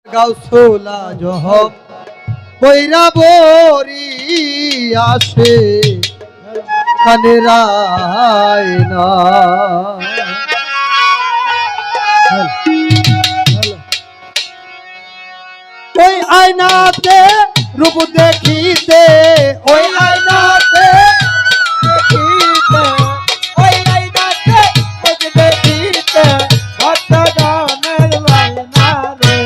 গাউসুলা জহব কইরা বরি আসে কানে রায়না ওই আয়নাতে রূপ দেখিতে ওই আয়নাতে দেখিতে ওই আয়নাতে রূপ দেখিতে ভক্ত গানের লাইনা রে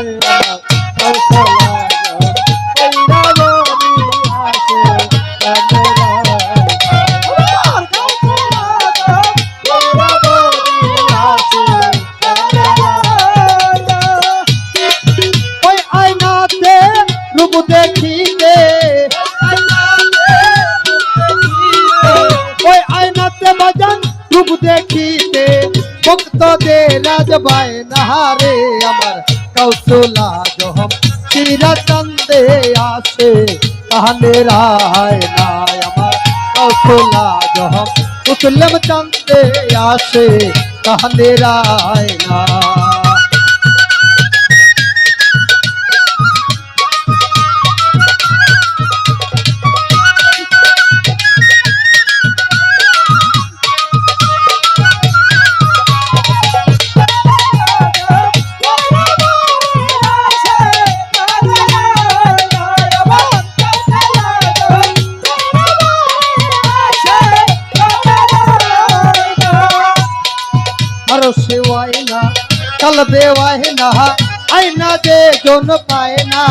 দেখিতে ওই আয়নাতে বাজান রূপ দেখিতে ভক্তদের রাজবাই নাহারে আমার কৌশলা জহম চিরা চন্দে আসে তাহলে রায় নাই আমার কৌশলা জহম মুসলিম চন্দে আসে তাহলে রায় না से वायना कल बेवायना आईना दे जोन पायना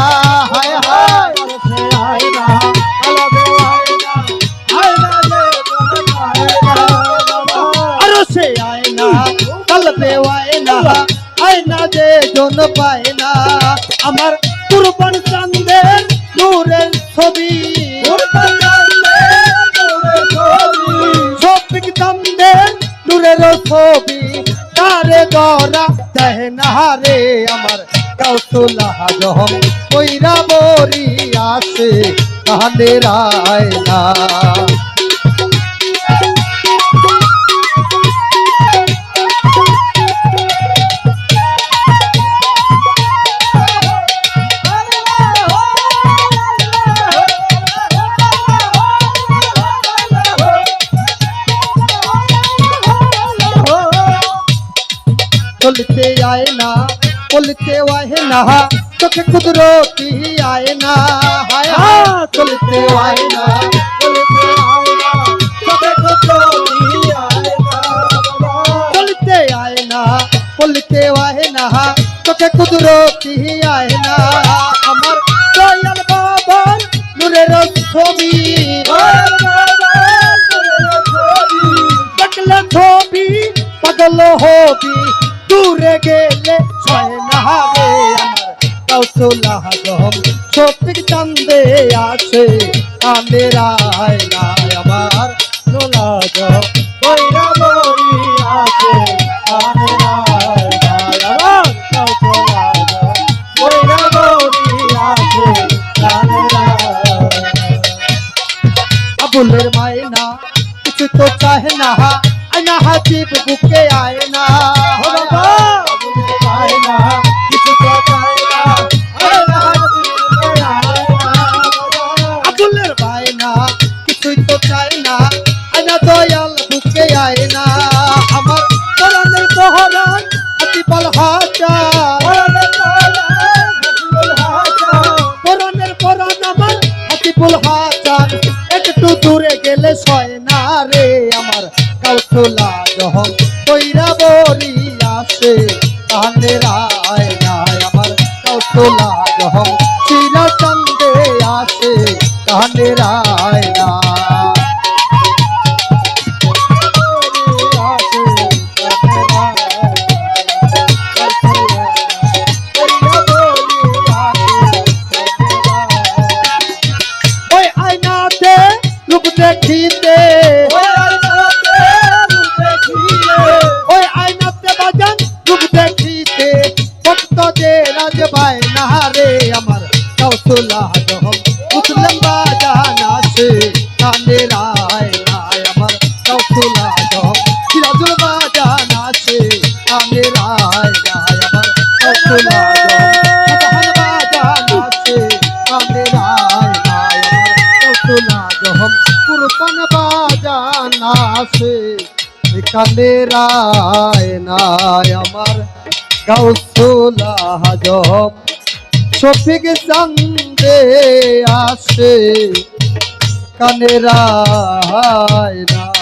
हाय हाय से आईना कल बेवायना आईना दे जोन पायना अरे से आईना कल बेवायना आईना दे जोन पायना अमर कुर्बान चंदे नूरेर छवि कुर्बान चंदे नूरेर छवि शोपिक चंदे नूरेर छवि तारे गौरा दहनारे अमर कौशला जहम कोईरा बोरी आसे कहने रायना चलते आए ना बोलते वाहे ना तो के कुदरती आए ना हाय चलते आए ना बोलते आए ना तो के कुदरती आए ना चलते आए ना बोलते वाहे ना तो के कुदरती आए ना अमर दयाल बाबा नूरेर छवि पगल छवि पगल होबी दूरे गेले छय नहारे अमर कौशला जहम शोपिक चंदे आसे कांदे राय नाय अमर कौशला जहम कोईरा बोरी आसे कांदे राय नाय अमर कौशला जहम कोईरा बोरी आसे कांदे राय अबुलेर मायना कुछ तो चाहे ना आना हाजीब बुके आए ना हो बाबा आए ना किसी को आए ना आना हाजीब बुके आए ना अब्दुल्लर भाई ना किसी तो चाहे ना आना दयाल बुके आए ना अमर कोरने तोहरान अति बलहाचा कोरने कोरन अमर अति बलहाचा एकटू दूरे गेले छय ना रे अमर कौशला जहम कोईरा बोरी आसे कहने राय नाय अमर कौशला जहम चिरा चंदे आसे कहने राय ना ओए आईनाते रूप देखीते राजबाई नहारे अमर कौशला जहम मुसलम बाजाना से कांदे राय नाय अमर कौशला जहम सिराजुल बाजाना से कांदे राय नाय अमर कौशला जहम কুরবান বাজান আসে এখানে রায় নাই আমার গাউসুল আজম শফিক চান্দে আসে কানে রায় না।